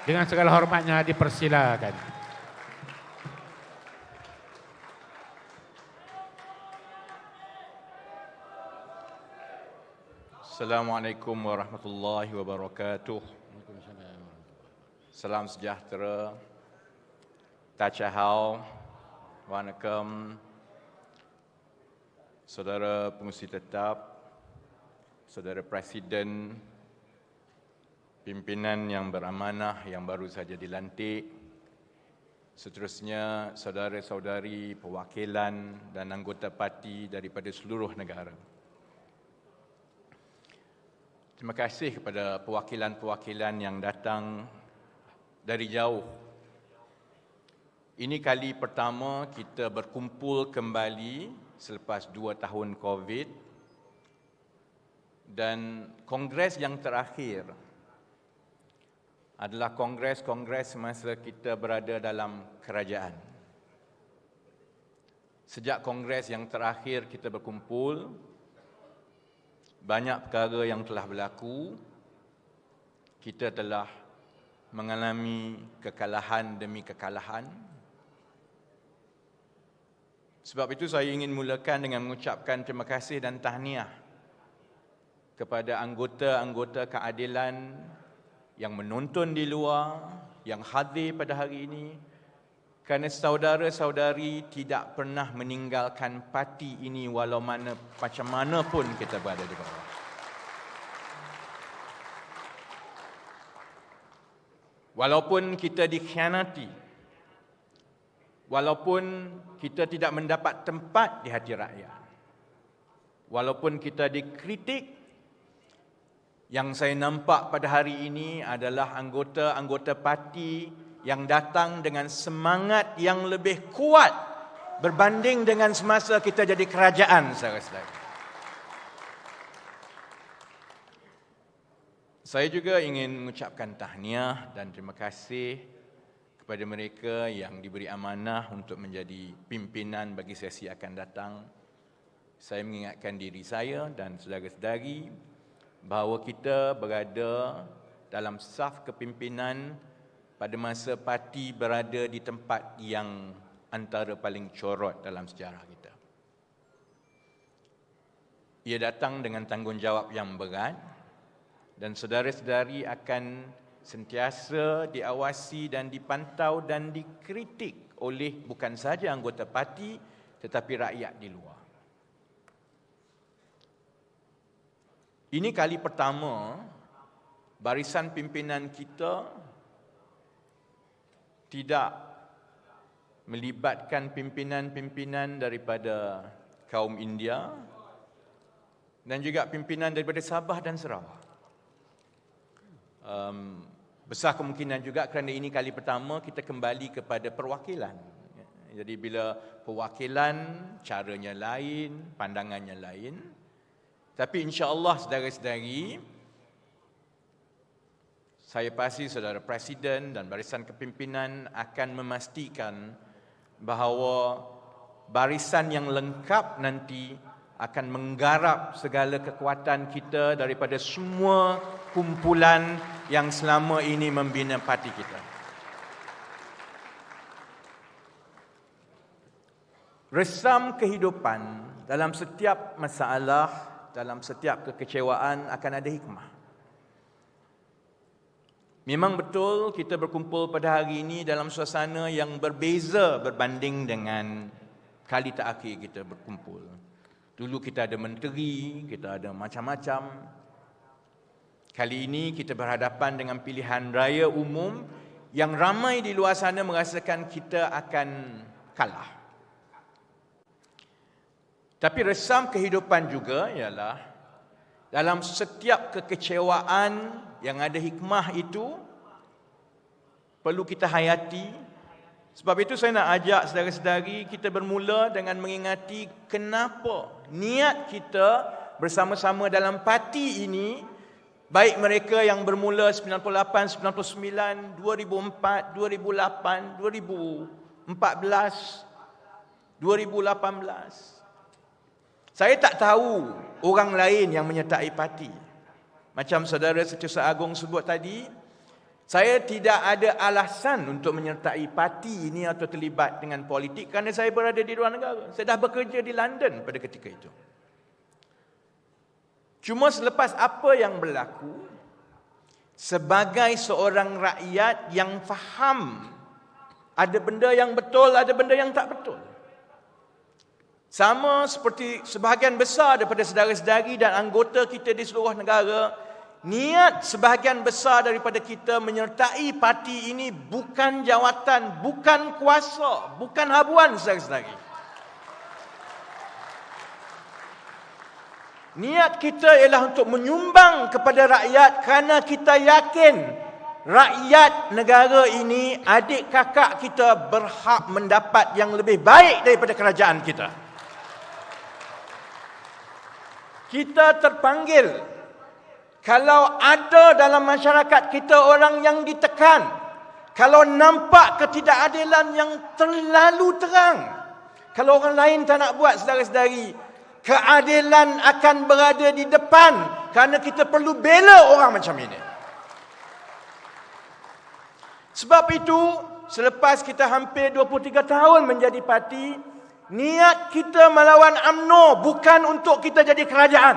Dengan segala hormatnya dipersilakan. Assalamualaikum warahmatullahi wabarakatuh. Salam sejahtera. Tachahau. Wanakkam. Saudara pengurusi tetap, Saudara Presiden, pimpinan yang beramanah yang baru saja dilantik, seterusnya saudara-saudari perwakilan dan anggota parti daripada seluruh negara. Terima kasih kepada perwakilan-perwakilan yang datang dari jauh. Ini kali pertama kita berkumpul kembali selepas 2 tahun COVID dan kongres yang terakhir adalah kongres-kongres semasa kita berada dalam kerajaan. Sejak kongres yang terakhir kita berkumpul, banyak perkara yang telah berlaku. Kita telah mengalami kekalahan demi kekalahan. Sebab itu saya ingin mulakan dengan mengucapkan terima kasih dan tahniah kepada anggota-anggota keadilan yang menonton di luar, yang hadir pada hari ini, kerana saudara-saudari tidak pernah meninggalkan parti ini walau macam mana pun kita berada di bawah. Walaupun kita dikhianati, walaupun kita tidak mendapat tempat di hati rakyat, walaupun kita dikritik, yang saya nampak pada hari ini adalah anggota-anggota parti yang datang dengan semangat yang lebih kuat berbanding dengan semasa kita jadi kerajaan, saudara-saudara. Saya juga ingin mengucapkan tahniah dan terima kasih kepada mereka yang diberi amanah untuk menjadi pimpinan bagi sesi akan datang. Saya mengingatkan diri saya dan saudara-saudari bahawa kita berada dalam saf kepimpinan pada masa parti berada di tempat yang antara paling corot dalam sejarah kita. Ia datang dengan tanggungjawab yang berat dan saudara-saudari akan sentiasa diawasi dan dipantau dan dikritik oleh bukan sahaja anggota parti tetapi rakyat di luar. Ini kali pertama barisan pimpinan kita tidak melibatkan pimpinan-pimpinan daripada kaum India dan juga pimpinan daripada Sabah dan Sarawak. Besar kemungkinan juga kerana ini kali pertama kita kembali kepada perwakilan. Jadi bila perwakilan caranya lain, pandangannya lain. Tapi insya-Allah saudara-saudari, saya pasti saudara Presiden dan barisan kepimpinan akan memastikan bahawa barisan yang lengkap nanti akan menggarap segala kekuatan kita daripada semua kumpulan yang selama ini membina parti kita. Resam kehidupan dalam setiap masalah, dalam setiap kekecewaan akan ada hikmah. Memang betul kita berkumpul pada hari ini dalam suasana yang berbeza berbanding dengan kali terakhir kita berkumpul. Dulu kita ada menteri, kita ada macam-macam. Kali ini kita berhadapan dengan pilihan raya umum yang ramai di luar sana merasakan kita akan kalah. Tapi resam kehidupan juga ialah dalam setiap kekecewaan yang ada hikmah itu perlu kita hayati. Sebab itu saya nak ajak saudara-saudari kita bermula dengan mengingati kenapa niat kita bersama-sama dalam parti ini, baik mereka yang bermula 98, 99, 2004, 2008, 2014, 2018. Saya tak tahu orang lain yang menyertai parti. Macam saudara Setiausaha Agong sebut tadi, Saya tidak ada alasan untuk menyertai parti ini atau terlibat dengan politik kerana saya berada di luar negara. Saya dah bekerja di London pada ketika itu. Cuma selepas apa yang berlaku, sebagai seorang rakyat yang faham ada benda yang betul, ada benda yang tak betul. Sama seperti sebahagian besar daripada saudara-saudari dan anggota kita di seluruh negara, niat sebahagian besar daripada kita menyertai parti ini bukan jawatan, bukan kuasa, bukan habuan saudara-saudari. Niat kita ialah untuk menyumbang kepada rakyat kerana kita yakin rakyat negara ini, adik kakak kita berhak mendapat yang lebih baik daripada kerajaan kita. Kita terpanggil. Kalau ada dalam masyarakat kita orang yang ditekan, kalau nampak ketidakadilan yang terlalu terang, kalau orang lain tak nak buat saudara-saudari, keadilan akan berada di depan kerana kita perlu bela orang macam ini. Sebab itu, selepas kita hampir 23 tahun menjadi parti, niat kita melawan UMNO bukan untuk kita jadi kerajaan.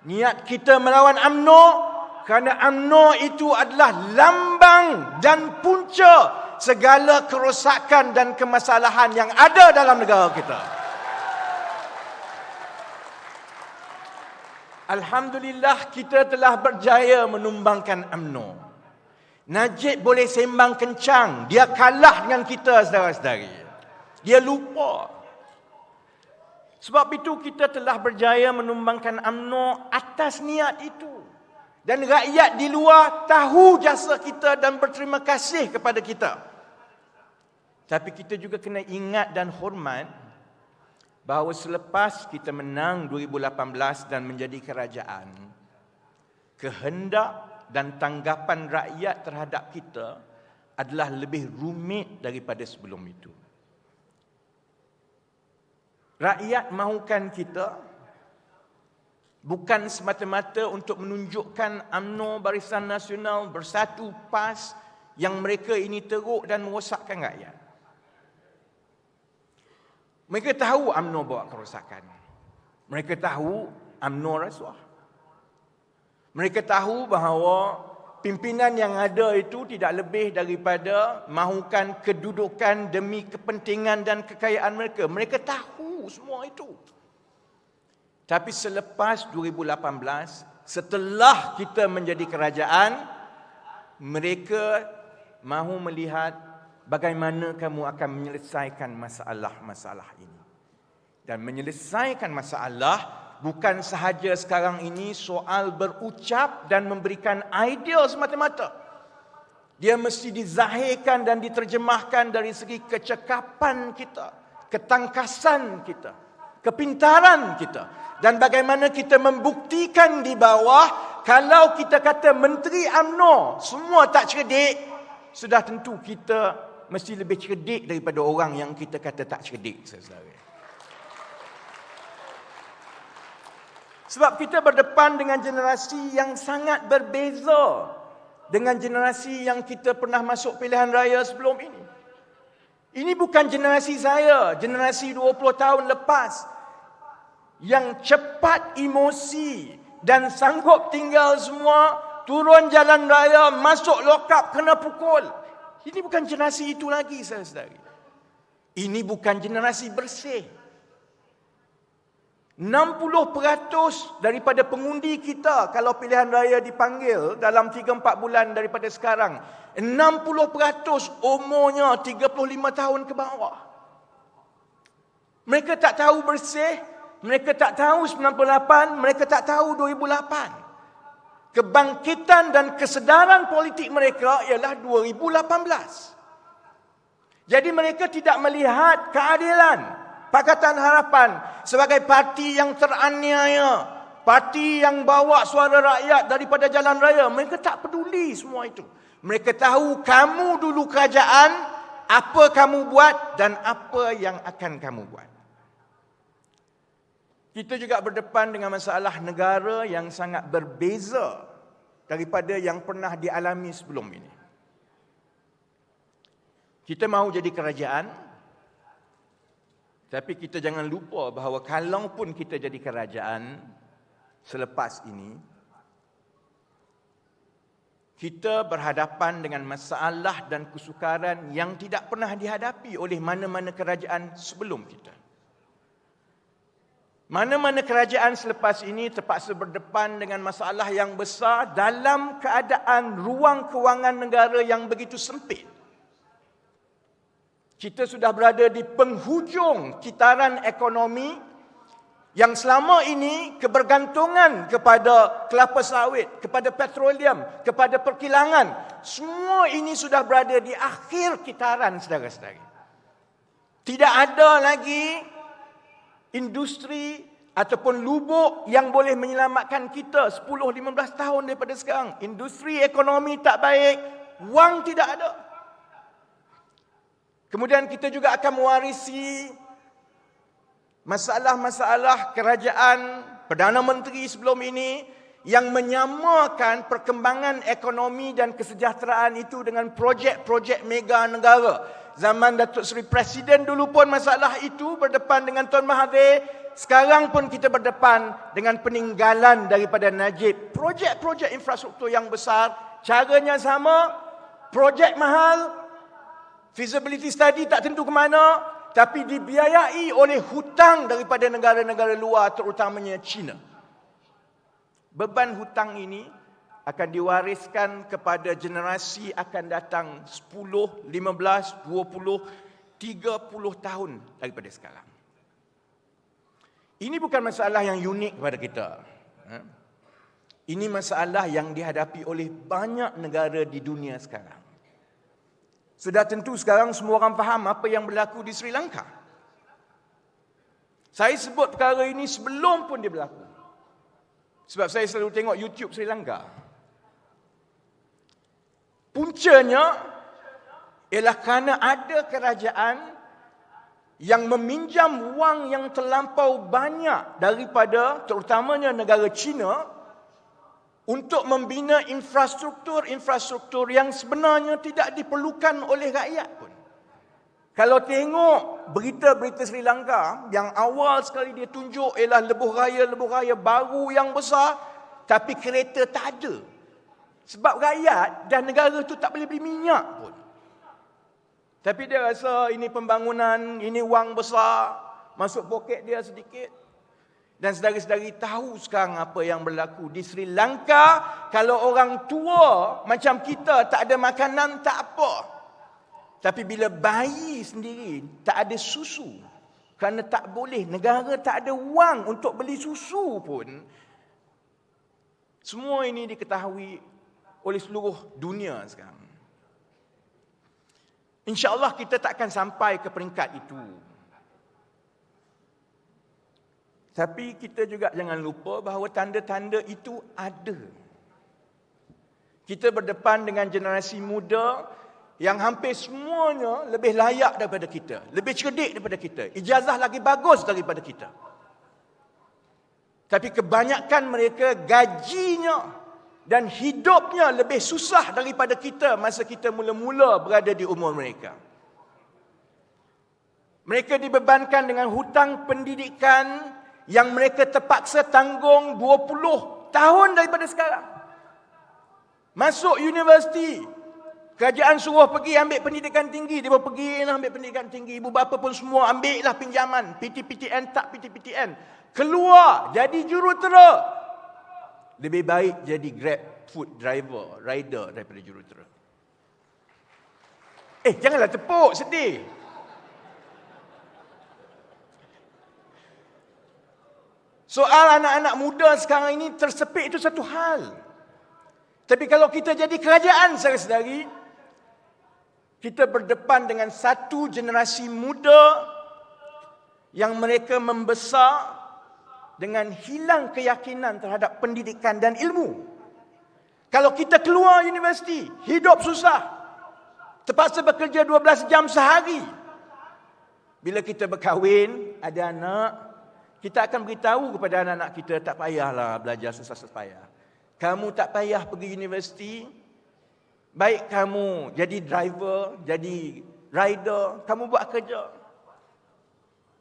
Niat kita melawan UMNO kerana UMNO itu adalah lambang dan punca segala kerosakan dan kemasalahan yang ada dalam negara kita. Alhamdulillah kita telah berjaya menumbangkan UMNO. Najib boleh sembang kencang, dia kalah dengan kita saudara-saudari. Dia lupa. Sebab itu kita telah berjaya menumbangkan UMNO atas niat itu. Dan rakyat di luar tahu jasa kita dan berterima kasih kepada kita. Tapi kita juga kena ingat dan hormat bahawa selepas kita menang 2018 dan menjadi kerajaan, kehendak dan tanggapan rakyat terhadap kita adalah lebih rumit daripada sebelum itu. Rakyat mahukan kita bukan semata-mata untuk menunjukkan UMNO Barisan Nasional Bersatu PAS yang mereka ini teruk dan merosakkan rakyat. Mereka tahu UMNO bawa kerosakan. Mereka tahu UMNO rasuah. Mereka tahu bahawa pimpinan yang ada itu tidak lebih daripada mahukan kedudukan demi kepentingan dan kekayaan mereka. Mereka tahu semua itu. Tapi selepas 2018, setelah kita menjadi kerajaan, mereka mahu melihat bagaimana kamu akan menyelesaikan masalah-masalah ini. Dan menyelesaikan masalah bukan sahaja sekarang ini soal berucap dan memberikan idea semata-mata. Dia mesti dizahirkan dan diterjemahkan dari segi kecekapan kita, ketangkasan kita, kepintaran kita. Dan bagaimana kita membuktikan di bawah, kalau kita kata Menteri UMNO semua tak cerdik, sudah tentu kita mesti lebih cerdik daripada orang yang kita kata tak cerdik, saudara. Sebab kita berdepan dengan generasi yang sangat berbeza dengan generasi yang kita pernah masuk pilihan raya sebelum ini. Ini bukan generasi saya, generasi 20 tahun lepas yang cepat emosi dan sanggup tinggal semua, turun jalan raya, masuk lokap, kena pukul. Ini bukan generasi itu lagi, saudara-saudari. Ini bukan generasi bersih. 60% daripada pengundi kita kalau pilihan raya dipanggil dalam 3-4 bulan daripada sekarang, 60% umurnya 35 tahun ke bawah. Mereka tak tahu bersih, mereka tak tahu 98, mereka tak tahu 2008. Kebangkitan dan kesedaran politik mereka ialah 2018. Jadi mereka tidak melihat keadilan Pakatan Harapan sebagai parti yang teraniaya, parti yang bawa suara rakyat daripada jalan raya. Mereka tak peduli semua itu. Mereka tahu kamu dulu kerajaan, apa kamu buat dan apa yang akan kamu buat. Kita juga berdepan dengan masalah negara yang sangat berbeza daripada yang pernah dialami sebelum ini. Kita mahu jadi kerajaan, tapi kita jangan lupa bahawa kalaupun kita jadi kerajaan selepas ini, kita berhadapan dengan masalah dan kesukaran yang tidak pernah dihadapi oleh mana-mana kerajaan sebelum kita. Mana-mana kerajaan selepas ini terpaksa berdepan dengan masalah yang besar dalam keadaan ruang kewangan negara yang begitu sempit. Kita sudah berada di penghujung kitaran ekonomi yang selama ini kebergantungan kepada kelapa sawit, kepada petroleum, kepada perkilangan, semua ini sudah berada di akhir kitaran, saudara-saudari. Tidak ada lagi industri ataupun lubuk yang boleh menyelamatkan kita 10-15 tahun daripada sekarang. Industri ekonomi tak baik, wang tidak ada. Kemudian kita juga akan mewarisi masalah-masalah kerajaan Perdana Menteri sebelum ini yang menyamakan perkembangan ekonomi dan kesejahteraan itu dengan projek-projek mega negara. Zaman Datuk Seri Presiden dulu pun masalah itu berdepan dengan Tuan Mahathir. Sekarang pun kita berdepan dengan peninggalan daripada Najib. Projek-projek infrastruktur yang besar, caranya sama, projek mahal, feasibility study tak tentu ke mana, tapi dibiayai oleh hutang daripada negara-negara luar, terutamanya China. Beban hutang ini akan diwariskan kepada generasi akan datang 10, 15, 20, 30 tahun daripada sekarang. Ini bukan masalah yang unik kepada kita. Ini masalah yang dihadapi oleh banyak negara di dunia sekarang. Sudah tentu sekarang semua orang faham apa yang berlaku di Sri Lanka. Saya sebut perkara ini sebelum pun dia berlaku. Sebab saya selalu tengok YouTube Sri Lanka. Puncanya ialah kerana ada kerajaan yang meminjam wang yang terlampau banyak daripada terutamanya negara China untuk membina infrastruktur yang sebenarnya tidak diperlukan oleh rakyat pun. Kalau tengok berita-berita Sri Lanka, yang awal sekali dia tunjuk ialah lebuh raya baru yang besar, tapi kereta tak ada. Sebab rakyat dan negara tu tak boleh beli minyak pun. Tapi dia rasa ini pembangunan, ini wang besar, masuk poket dia sedikit. Dan saudara-saudari tahu sekarang apa yang berlaku di Sri Lanka. Kalau orang tua macam kita tak ada makanan, tak apa. Tapi bila bayi sendiri tak ada susu, kerana tak boleh, negara tak ada wang untuk beli susu pun. Semua ini diketahui oleh seluruh dunia sekarang. InsyaAllah kita takkan sampai ke peringkat itu. Tapi kita juga jangan lupa bahawa tanda-tanda itu ada. Kita berdepan dengan generasi muda yang hampir semuanya lebih layak daripada kita, lebih cerdik daripada kita, ijazah lagi bagus daripada kita. Tapi kebanyakan mereka gajinya dan hidupnya lebih susah daripada kita masa kita mula-mula berada di umur mereka. Mereka dibebankan dengan hutang pendidikan yang mereka terpaksa tanggung 20 tahun daripada sekarang. Masuk universiti, kerajaan suruh pergi ambil pendidikan tinggi, dia pun pergi ambil pendidikan tinggi. Ibu bapa pun semua ambil lah pinjaman, PTPTN tak PTPTN. Keluar jadi jurutera. Lebih baik jadi Grab food driver, rider daripada jurutera. Janganlah tepuk, sedih. Soal anak-anak muda sekarang ini tersepit itu satu hal. Tapi kalau kita jadi kerajaan, saudara-saudari, kita berdepan dengan satu generasi muda yang mereka membesar dengan hilang keyakinan terhadap pendidikan dan ilmu. Kalau kita keluar universiti, hidup susah, terpaksa bekerja 12 jam sehari. Bila kita berkahwin, ada anak, kita akan beritahu kepada anak-anak kita, tak payahlah belajar susah-susah payah. Kamu tak payah pergi universiti. Baik kamu jadi driver, jadi rider, kamu buat kerja.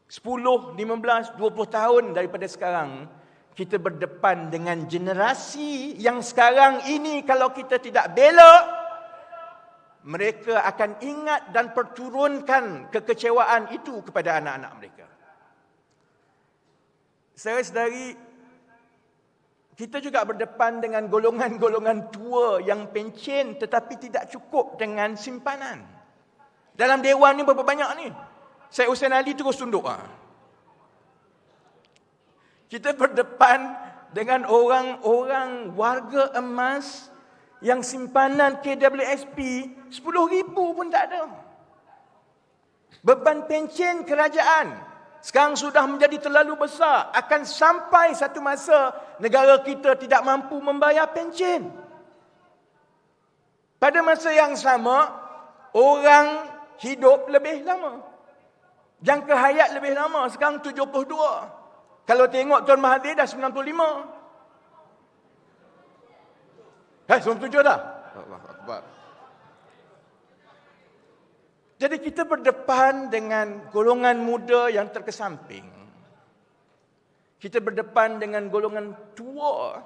10, 15, 20 tahun daripada sekarang, kita berdepan dengan generasi yang sekarang ini kalau kita tidak bela, mereka akan ingat dan perturunkan kekecewaan itu kepada anak-anak mereka. Saudara-saudari, kita juga berdepan dengan golongan-golongan tua yang pencen tetapi tidak cukup dengan simpanan. Dalam dewan ni berapa banyak ni? Syed Hussein Ali terus tunduk. Kita berdepan dengan orang-orang warga emas yang simpanan KWSP 10,000 pun tak ada. Beban pencen kerajaan sekarang sudah menjadi terlalu besar. Akan sampai satu masa negara kita tidak mampu membayar pencen. Pada masa yang sama, orang hidup lebih lama. Jangka hayat lebih lama. Sekarang 72. Kalau tengok Tuan Mahathir dah 95. 97 dah. Allahu Akbar. Jadi kita berdepan dengan golongan muda yang terkesamping. Kita berdepan dengan golongan tua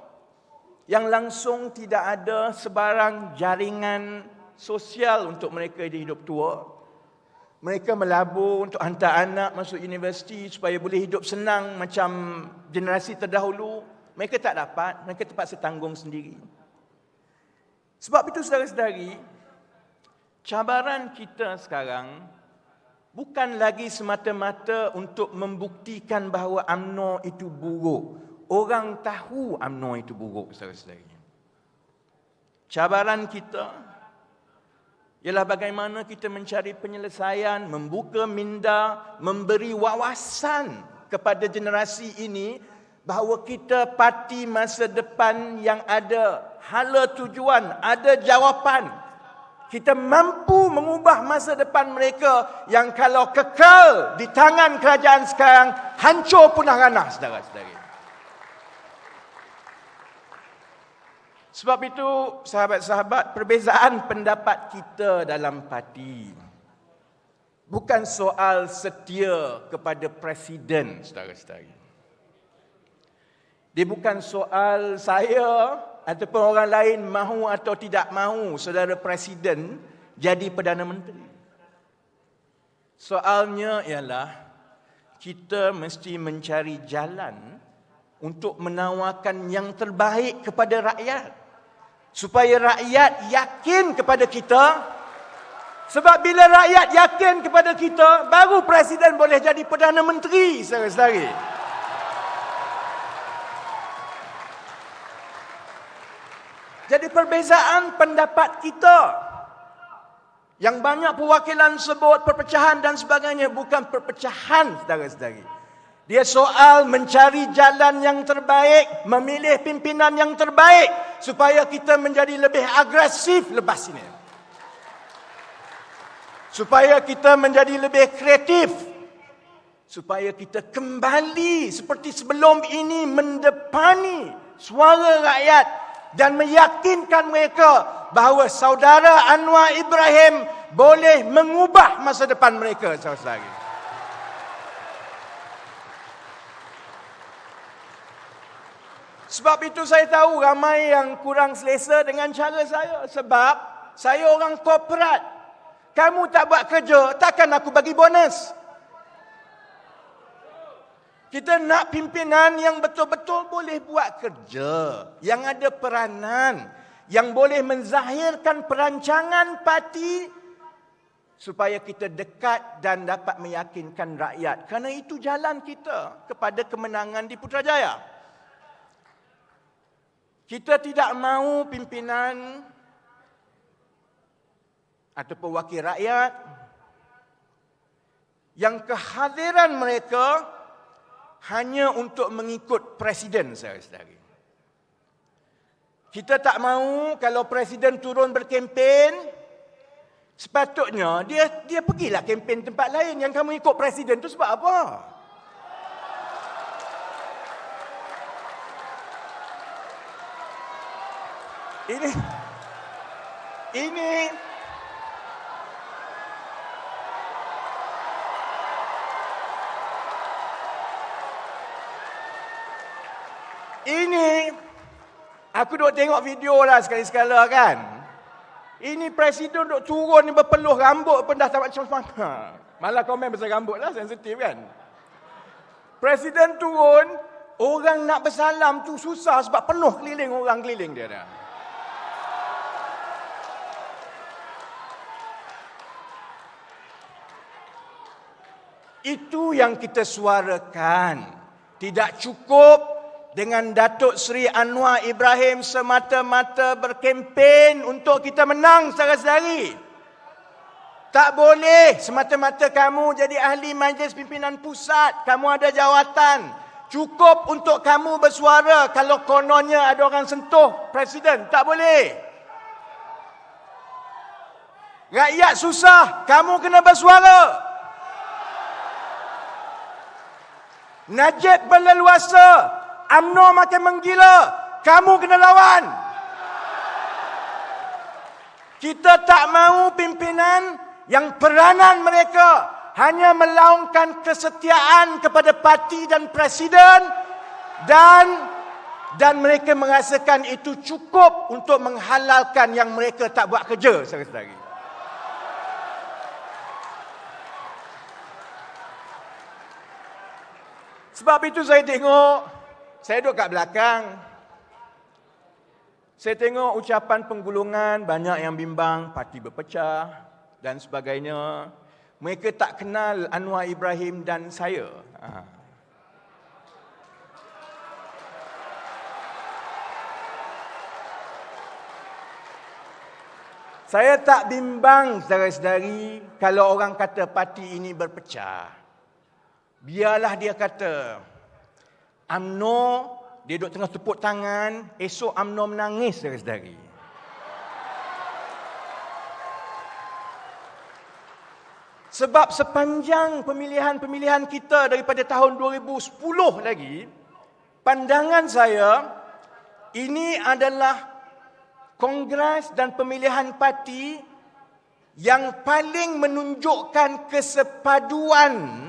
yang langsung tidak ada sebarang jaringan sosial untuk mereka di hidup tua. Mereka melabur untuk hantar anak masuk universiti supaya boleh hidup senang macam generasi terdahulu. Mereka tak dapat, mereka terpaksa tanggung sendiri. Sebab itu saudara-saudari, cabaran kita sekarang bukan lagi semata-mata untuk membuktikan bahawa UMNO itu buruk. Orang tahu UMNO itu buruk, saudara-saudari. Cabaran kita ialah bagaimana kita mencari penyelesaian, membuka minda, memberi wawasan kepada generasi ini bahawa kita parti masa depan yang ada hala tujuan, ada jawapan. Kita mampu mengubah masa depan mereka yang kalau kekal di tangan kerajaan sekarang, hancur punah ranah, saudara-saudari. Sebab itu, sahabat-sahabat, perbezaan pendapat kita dalam parti bukan soal setia kepada presiden, saudara-saudari. Dia bukan soal saya ataupun orang lain mahu atau tidak mahu saudara presiden jadi Perdana Menteri. Soalnya ialah kita mesti mencari jalan untuk menawarkan yang terbaik kepada rakyat. Supaya rakyat yakin kepada kita. Sebab bila rakyat yakin kepada kita, baru presiden boleh jadi Perdana Menteri, saudara-saudari. Jadi perbezaan pendapat kita yang banyak perwakilan sebut perpecahan dan sebagainya bukan perpecahan, saudara-saudari. Dia soal mencari jalan yang terbaik, memilih pimpinan yang terbaik supaya kita menjadi lebih agresif lepas ini. Supaya kita menjadi lebih kreatif. Supaya kita kembali seperti sebelum ini mendepani suara rakyat dan meyakinkan mereka bahawa saudara Anwar Ibrahim boleh mengubah masa depan mereka, saudara-saudari. Sebab itu saya tahu ramai yang kurang selesa dengan cara saya. Sebab saya orang korporat. Kamu tak buat kerja, takkan aku bagi bonus. Kita nak pimpinan yang betul-betul boleh buat kerja, yang ada peranan, yang boleh menzahirkan perancangan parti supaya kita dekat dan dapat meyakinkan rakyat. Kerana itu jalan kita kepada kemenangan di Putrajaya. Kita tidak mahu pimpinan ataupun wakil rakyat yang kehadiran mereka hanya untuk mengikut presiden, saudara-saudari. Kita tak mahu kalau presiden turun berkempen, sepatutnya dia pergilah kempen tempat lain. Yang kamu ikut presiden tu sebab apa? Ini ini Ini aku duk tengok video lah sekali-sekala kan. Ini presiden duk turun ni berpeluh rambut pun dah tak macam mana. Malah komen pasal rambut lah, sensitif kan. Presiden turun, orang nak bersalam tu susah sebab penuh keliling orang keliling dia dah. Itu yang kita suarakan. Tidak cukup dengan Datuk Seri Anwar Ibrahim semata-mata berkempen untuk kita menang secara sedari. Tak boleh semata-mata kamu jadi ahli majlis pimpinan pusat, kamu ada jawatan. Cukup untuk kamu bersuara kalau kononnya ada orang sentuh presiden. Tak boleh. Rakyat susah, kamu kena bersuara. Najib berleluasa, UMNO makin menggila, kamu kena lawan. Kita tak mahu pimpinan yang peranan mereka hanya melaungkan kesetiaan kepada parti dan presiden dan mereka merasakan itu cukup untuk menghalalkan yang mereka tak buat kerja sekali-sekala. Sebab itu saya duduk kat belakang. Saya tengok ucapan penggulungan, banyak yang bimbang, parti berpecah dan sebagainya. Mereka tak kenal Anwar Ibrahim dan saya. Saya tak bimbang saudara-saudari kalau orang kata parti ini berpecah. Biarlah dia kata. UMNO, dia duduk tengah tepuk tangan, esok UMNO menangis saudara-saudari. Sebab sepanjang pemilihan-pemilihan kita daripada tahun 2010 lagi, pandangan saya, ini adalah kongres dan pemilihan parti yang paling menunjukkan kesepaduan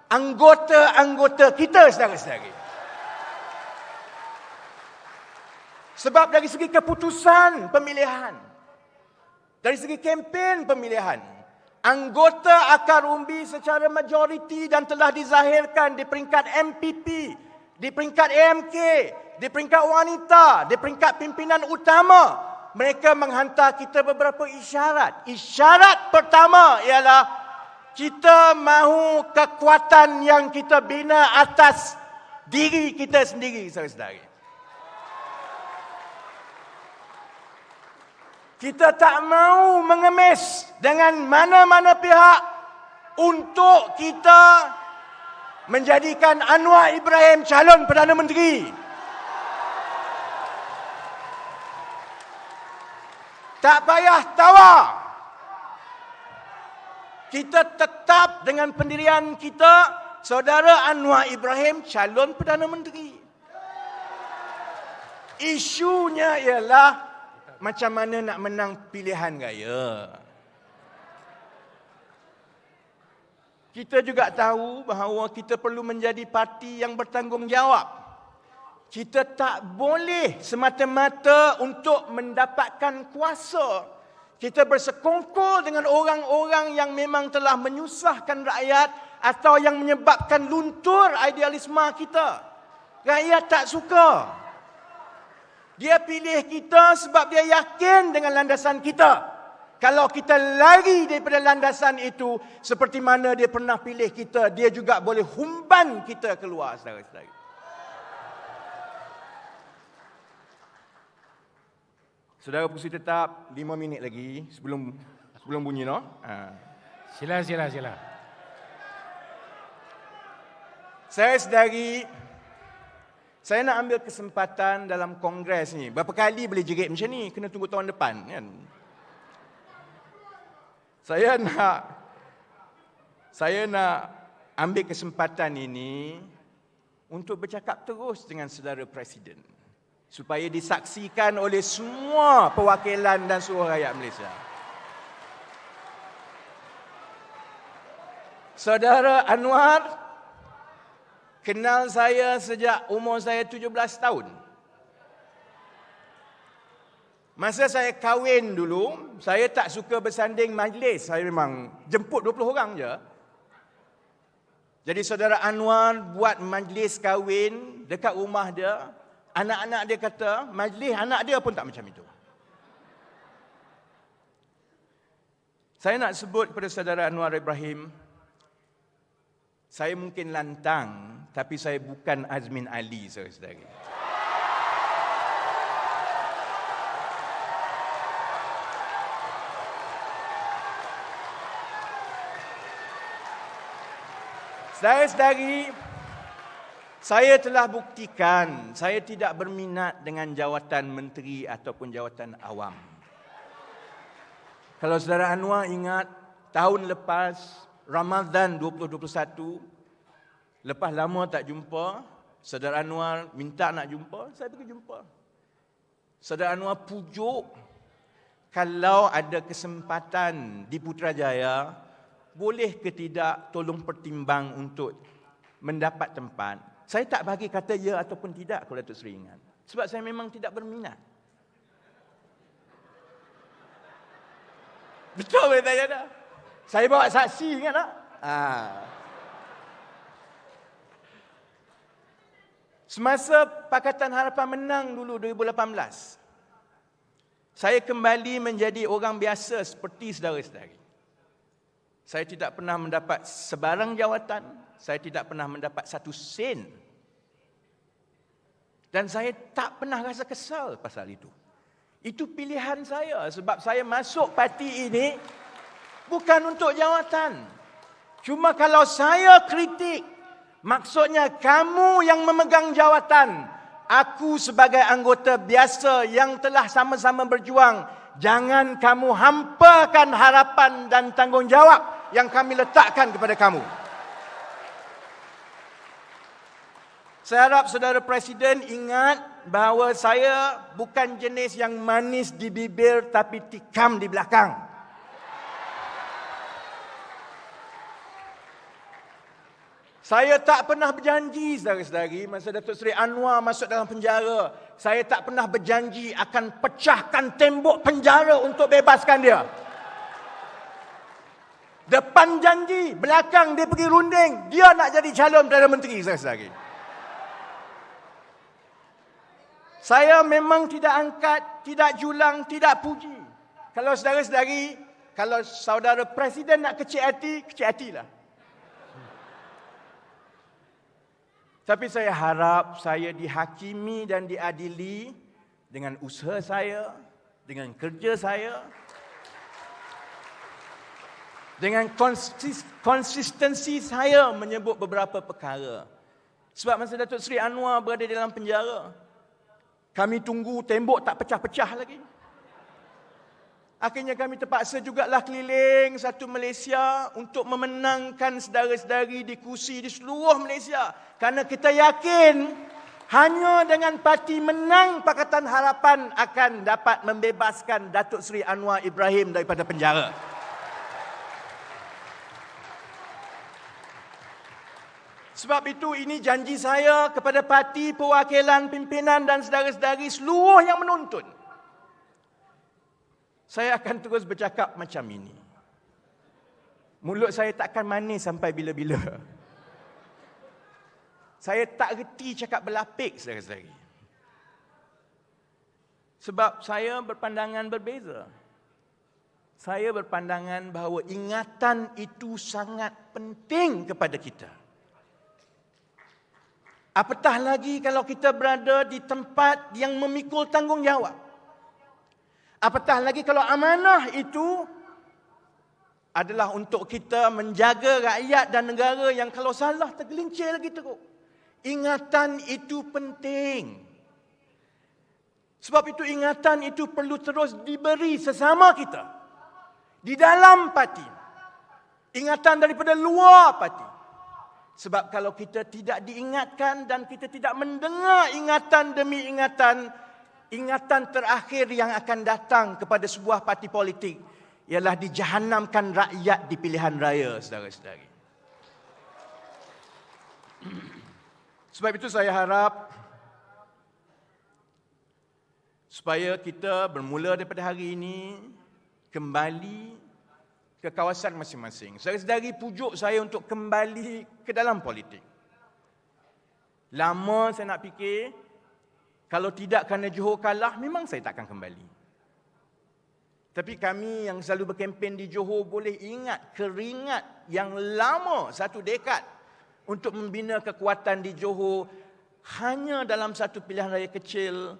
anggota-anggota kita saudara-saudari. Sebab dari segi keputusan pemilihan, dari segi kempen pemilihan, anggota akar umbi secara majoriti dan telah dizahirkan di peringkat MPP, di peringkat AMK, di peringkat wanita, di peringkat pimpinan utama, mereka menghantar kita beberapa isyarat. Isyarat pertama ialah kita mahu kekuatan yang kita bina atas diri kita sendiri, saudara-saudari. Kita tak mahu mengemis dengan mana-mana pihak untuk kita menjadikan Anwar Ibrahim calon Perdana Menteri. Tak payah tawar. Kita tetap dengan pendirian kita, saudara Anwar Ibrahim calon Perdana Menteri. Isunya ialah macam mana nak menang pilihan raya. Kita juga tahu bahawa kita perlu menjadi parti yang bertanggungjawab. Kita tak boleh semata-mata untuk mendapatkan kuasa. Kita bersekongkol dengan orang-orang yang memang telah menyusahkan rakyat atau yang menyebabkan luntur idealisme kita. Rakyat tak suka. Dia pilih kita sebab dia yakin dengan landasan kita. Kalau kita lari daripada landasan itu, seperti mana dia pernah pilih kita, dia juga boleh humban kita keluar, saudara-saudara. Saudara Pengerusi Tetap, 5 minit lagi sebelum bunyi, no? Sila. Saya nak ambil kesempatan dalam kongres ni. Berapa kali boleh jerit macam ni? Kena tunggu tahun depan, kan? Saya nak ambil kesempatan ini untuk bercakap terus dengan saudara Presiden. supaya disaksikan oleh semua perwakilan dan seluruh rakyat Malaysia. Saudara Anwar kenal saya sejak umur saya 17 tahun. Masa saya kahwin dulu, saya tak suka bersanding majlis. Saya memang jemput 20 orang je. Jadi saudara Anwar buat majlis kahwin dekat rumah dia. Anak-anak dia kata, majlis anak dia pun tak macam itu. Saya nak sebut kepada saudara Anwar Ibrahim, saya mungkin lantang, tapi saya bukan Azmin Ali, saudara-saudari. Saudara-saudari, saya telah buktikan saya tidak berminat dengan jawatan menteri ataupun jawatan awam. Kalau saudara Anwar ingat, tahun lepas, Ramadan 2021, lepas lama tak jumpa, saudara Anwar minta nak jumpa, saya pergi jumpa. Saudara Anwar pujuk, kalau ada kesempatan di Putrajaya, boleh ke tidak tolong pertimbang untuk mendapat tempat. Saya tak bagi kata ya ataupun tidak kalau Datuk Seri ingat. Sebab saya memang tidak berminat. Betul ke tak ada? Saya bawa saksi, ingat tak? Semasa Pakatan Harapan menang dulu 2018, saya kembali menjadi orang biasa seperti saudara-saudari. Saya tidak pernah mendapat sebarang jawatan, saya tidak pernah mendapat satu sen. Dan saya tak pernah rasa kesal pasal itu. Itu pilihan saya sebab saya masuk parti ini bukan untuk jawatan. Cuma kalau saya kritik, maksudnya kamu yang memegang jawatan, aku sebagai anggota biasa yang telah sama-sama berjuang, jangan kamu hampakan harapan dan tanggungjawab yang kami letakkan kepada kamu. Saya harap saudara Presiden ingat bahawa saya bukan jenis yang manis di bibir tapi tikam di belakang. Saya tak pernah berjanji, saudara-saudari, masa Datuk Seri Anwar masuk dalam penjara, saya tak pernah berjanji akan pecahkan tembok penjara untuk bebaskan dia. Depan janji, belakang dia pergi runding, dia nak jadi calon Perdana Menteri, saudara-saudari. Saya memang tidak angkat, tidak julang, tidak puji. Kalau saudara-saudari, kalau saudara Presiden nak kecil hatilah. Tapi saya harap saya dihakimi dan diadili dengan usaha saya, dengan kerja saya, dengan konsistensi saya menyebut beberapa perkara. Sebab masa Datuk Seri Anwar berada di dalam penjara, kami tunggu tembok tak pecah-pecah lagi. Akhirnya kami terpaksa jugalah keliling satu Malaysia untuk memenangkan saudara-saudari di kursi di seluruh Malaysia. Kerana kita yakin hanya dengan parti menang Pakatan Harapan akan dapat membebaskan Datuk Seri Anwar Ibrahim daripada penjara. Sebab itu ini janji saya kepada parti, perwakilan, pimpinan dan saudara-saudari seluruh yang menonton. Saya akan terus bercakap macam ini. Mulut saya takkan manis sampai bila-bila. Saya tak reti cakap berlapik, saudara-saudari. Sebab saya berpandangan berbeza. Saya berpandangan bahawa ingatan itu sangat penting kepada kita. Apatah lagi kalau kita berada di tempat yang memikul tanggungjawab. Apatah lagi kalau amanah itu adalah untuk kita menjaga rakyat dan negara yang kalau salah tergelincir lagi teruk. Ingatan itu penting. Sebab itu ingatan itu perlu terus diberi sesama kita. Di dalam parti. Ingatan daripada luar parti. Sebab kalau kita tidak diingatkan dan kita tidak mendengar ingatan demi ingatan, ingatan terakhir yang akan datang kepada sebuah parti politik ialah dijahanamkan rakyat di pilihan raya, saudara-saudari. Sebab itu saya harap supaya kita bermula daripada hari ini kembali ke kawasan masing-masing. Saudara-saudari pujuk saya untuk kembali ke dalam politik. Lama saya nak fikir, kalau tidak kerana Johor kalah, memang saya takkan kembali. Tapi kami yang selalu berkempen di Johor boleh ingat keringat yang lama, 1 dekad, untuk membina kekuatan di Johor. Hanya dalam satu pilihan raya kecil,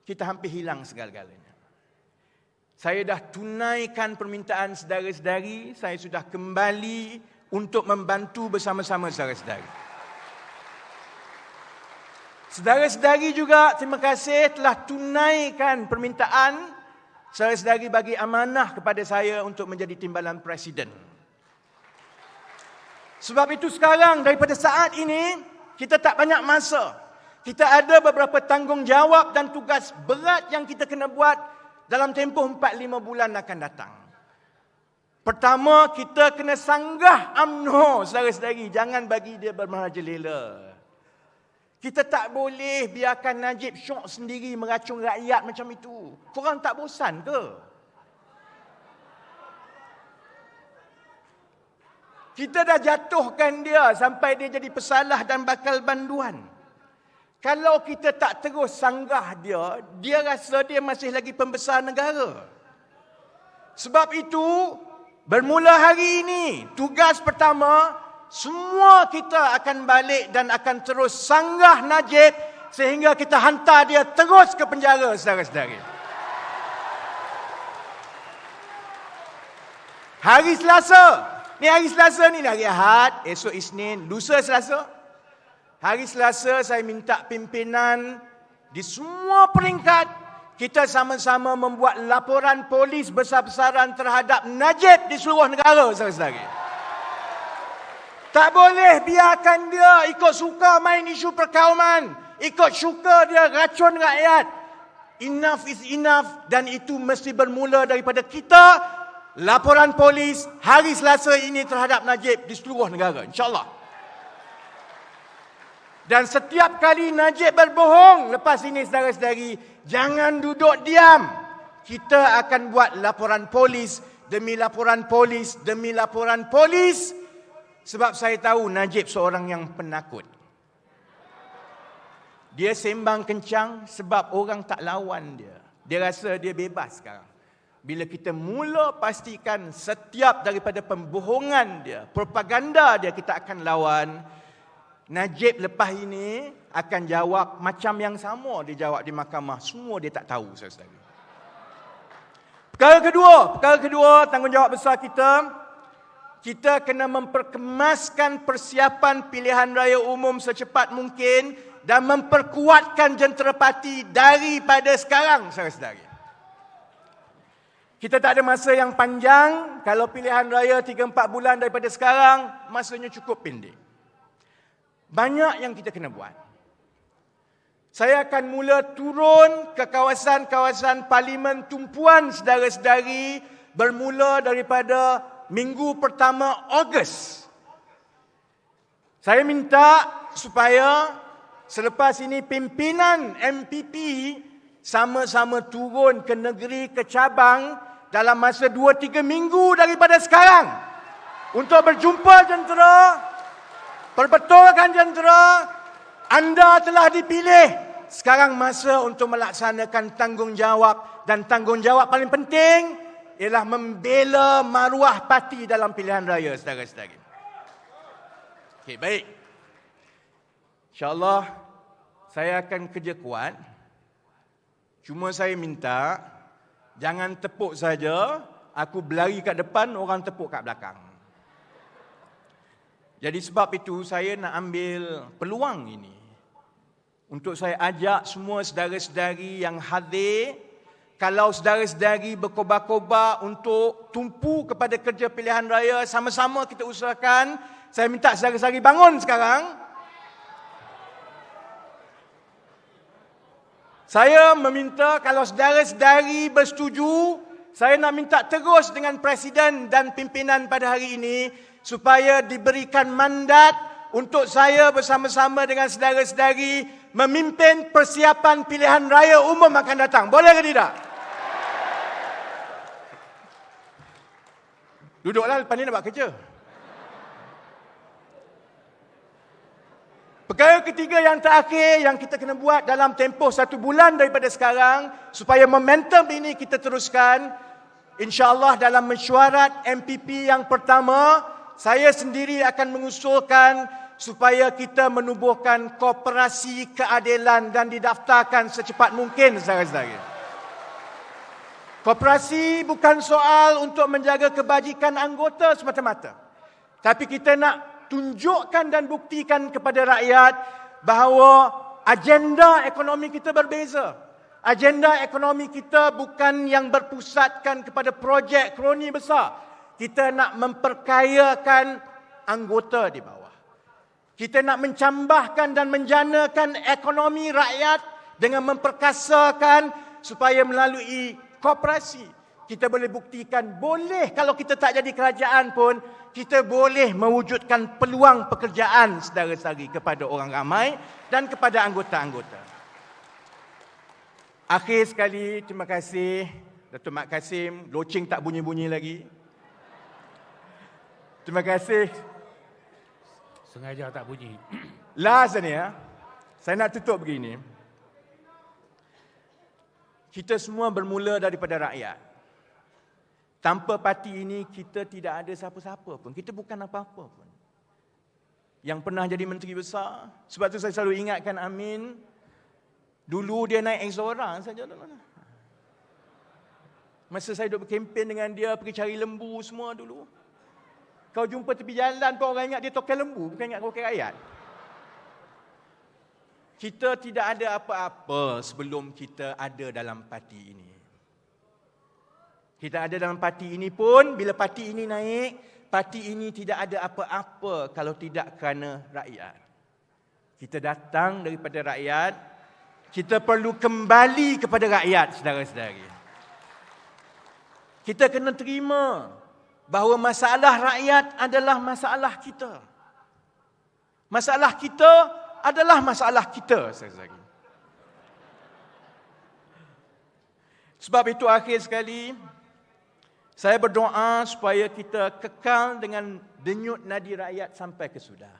kita hampir hilang segala-galanya. Saya dah tunaikan permintaan saudara-saudari, saya sudah kembali untuk membantu bersama-sama saudara-saudari. Saudara-saudari juga terima kasih telah tunaikan permintaan saudara-saudari bagi amanah kepada saya untuk menjadi timbalan Presiden. Sebab itu sekarang daripada saat ini kita tak banyak masa. Kita ada beberapa tanggungjawab dan tugas berat yang kita kena buat dalam tempoh 4-5 bulan akan datang. Pertama, kita kena sanggah UMNO, saudara-saudari. Jangan bagi dia bermerajalela. Kita tak boleh biarkan Najib Syok sendiri meracun rakyat macam itu. Korang tak bosan ke? Kita dah jatuhkan dia sampai dia jadi pesalah dan bakal banduan. Kalau kita tak terus sanggah dia, dia rasa dia masih lagi pembesar negara. Sebab itu, bermula hari ini, tugas pertama, semua kita akan balik dan akan terus sanggah Najib sehingga kita hantar dia terus ke penjara, saudara-saudari. Hari Selasa, ni hari Ahad, esok Isnin, lusa Selasa. Hari Selasa saya minta pimpinan di semua peringkat kita sama-sama membuat laporan polis besar-besaran terhadap Najib di seluruh negara, saudara-saudari. Tak boleh biarkan dia ikut suka main isu perkauman, ikut suka dia racun rakyat. Enough is enough dan itu mesti bermula daripada kita. Laporan polis hari Selasa ini terhadap Najib di seluruh negara, insya-Allah. Dan setiap kali Najib berbohong lepas ini, saudara-saudari, jangan duduk diam. Kita akan buat laporan polis demi laporan polis demi laporan polis. Sebab saya tahu Najib seorang yang penakut. Dia sembang kencang sebab orang tak lawan dia. Dia rasa dia bebas sekarang. Bila kita mula pastikan setiap daripada pembohongan dia, propaganda dia kita akan lawan, Najib lepas ini akan jawab macam yang sama dia jawab di mahkamah. Semua dia tak tahu, saudara-saudari. Perkara kedua, tanggungjawab besar kita kena memperkemaskan persiapan pilihan raya umum secepat mungkin dan memperkuatkan jentera parti daripada sekarang, saudara-saudari. Kita tak ada masa yang panjang. Kalau pilihan raya 3-4 bulan daripada sekarang, masanya cukup pendek. Banyak yang kita kena buat. Saya akan mula turun ke kawasan-kawasan parlimen tumpuan saudara-saudari bermula daripada minggu pertama Ogos. Saya minta supaya selepas ini pimpinan MPP sama-sama turun ke negeri, ke cabang dalam masa 2-3 minggu daripada sekarang untuk berjumpa jentera, perbetulkan jentera, anda telah dipilih. Sekarang masa untuk melaksanakan tanggungjawab. Dan tanggungjawab paling penting ialah membela maruah parti dalam pilihan raya, saudara-saudari. Okey, baik. InsyaAllah saya akan kerja kuat. Cuma saya minta, jangan tepuk saja, aku berlari kat depan, orang tepuk kat belakang. Jadi sebab itu saya nak ambil peluang ini untuk saya ajak semua saudara-saudari yang hadir kalau saudara-saudari berkobar-kobar untuk tumpu kepada kerja pilihan raya, sama-sama kita usahakan. Saya minta saudara-saudari bangun sekarang. Saya meminta kalau saudara-saudari bersetuju, saya nak minta terus dengan Presiden dan pimpinan pada hari ini supaya diberikan mandat untuk saya bersama-sama dengan saudara-saudari memimpin persiapan pilihan raya umum akan datang. Boleh ke tidak? Duduklah, lepas ni nak buat kerja. Perkara ketiga yang terakhir yang kita kena buat dalam tempoh 1 bulan daripada sekarang, supaya momentum ini kita teruskan, insya-Allah dalam mesyuarat MPP yang pertama, saya sendiri akan mengusulkan supaya kita menubuhkan koperasi keadilan dan didaftarkan secepat mungkin, saudara-saudara. Koperasi bukan soal untuk menjaga kebajikan anggota semata-mata. Tapi kita nak tunjukkan dan buktikan kepada rakyat bahawa agenda ekonomi kita berbeza. Agenda ekonomi kita bukan yang berpusatkan kepada projek kroni besar. Kita nak memperkayakan anggota di bawah. Kita nak mencambahkan dan menjanakan ekonomi rakyat dengan memperkasakan supaya melalui koperasi kita boleh buktikan boleh, kalau kita tak jadi kerajaan pun kita boleh mewujudkan peluang pekerjaan saudara-saudari kepada orang ramai dan kepada anggota-anggota. Akhir sekali, terima kasih Datuk Mat Kasim. Loceng tak bunyi-bunyi lagi. Terima kasih. Sengaja tak bunyi. Last ni ya. Saya nak tutup begini. Kita semua bermula daripada rakyat. Tanpa parti ini, kita tidak ada siapa-siapa pun. Kita bukan apa-apa pun. Yang pernah jadi menteri besar. Sebab tu saya selalu ingatkan Amin. Dulu dia naik Exora saja. Masa saya duduk berkempen dengan dia, pergi cari lembu semua dulu. Kau jumpa tepi jalan pun orang ingat dia tokai lembu, bukan ingat tokai rakyat. Kita tidak ada apa-apa sebelum kita ada dalam parti ini. Kita ada dalam parti ini pun, bila parti ini naik, parti ini tidak ada apa-apa kalau tidak kerana rakyat. Kita datang daripada rakyat, kita perlu kembali kepada rakyat, saudara-saudari. Kita kena terima bahawa masalah rakyat adalah masalah kita. Masalah kita adalah masalah kita, saudara-saudari. Sebab itu akhir sekali, saya berdoa supaya kita kekal dengan denyut nadi rakyat sampai kesudah.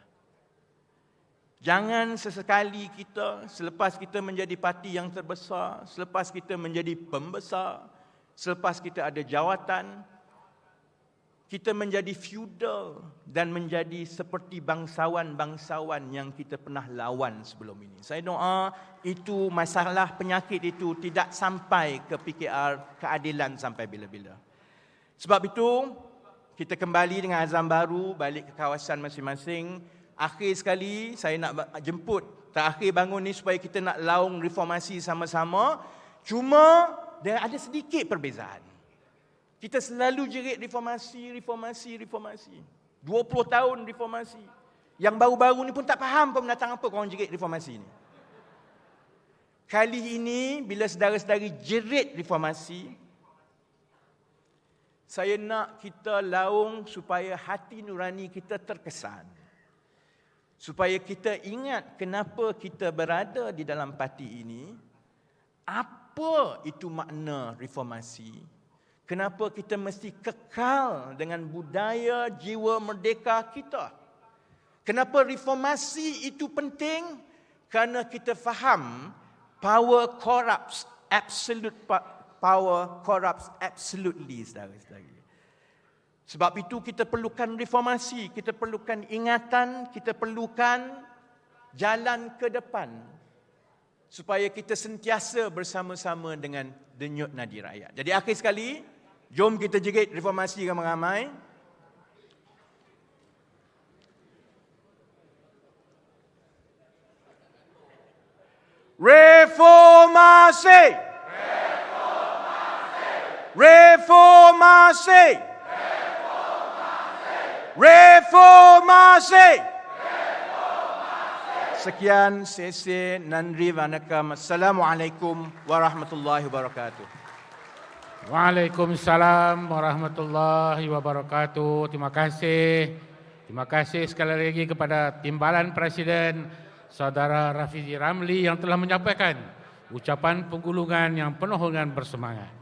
Jangan sesekali kita, selepas kita menjadi parti yang terbesar, selepas kita menjadi pembesar, selepas kita ada jawatan, kita menjadi feudal dan menjadi seperti bangsawan-bangsawan yang kita pernah lawan sebelum ini. Saya doa itu masalah penyakit itu tidak sampai ke PKR keadilan sampai bila-bila. Sebab itu, kita kembali dengan azam baru, balik ke kawasan masing-masing. Akhir sekali, saya nak jemput terakhir bangun ni supaya kita nak laung reformasi sama-sama. Cuma, ada sedikit perbezaan. Kita selalu jerit reformasi. 20 tahun reformasi. Yang baru-baru ni pun tak faham pun mendatang apa korang jerit reformasi ni. Kali ini, bila saudara-saudari jerit reformasi, saya nak kita laung supaya hati nurani kita terkesan. Supaya kita ingat kenapa kita berada di dalam parti ini. Apa itu makna reformasi? Kenapa kita mesti kekal dengan budaya jiwa merdeka kita? Kenapa reformasi itu penting? Kerana kita faham power corrupts, absolute power corrupts absolutely, saudara-saudari. Sebab itu kita perlukan reformasi, kita perlukan ingatan, kita perlukan jalan ke depan. Supaya kita sentiasa bersama-sama dengan denyut nadi rakyat. Jadi akhir sekali, jom kita jerit reformasi ramai-ramai. Reformasi! Reformasi! Reformasi. Reformasi. Sekian, sesi nandri vanakam. Assalamualaikum warahmatullahi wabarakatuh. Waalaikumsalam warahmatullahi wabarakatuh. Terima kasih. Terima kasih sekali lagi kepada Timbalan Presiden Saudara Rafizi Ramli yang telah menyampaikan ucapan penggulungan yang penuh dengan bersemangat.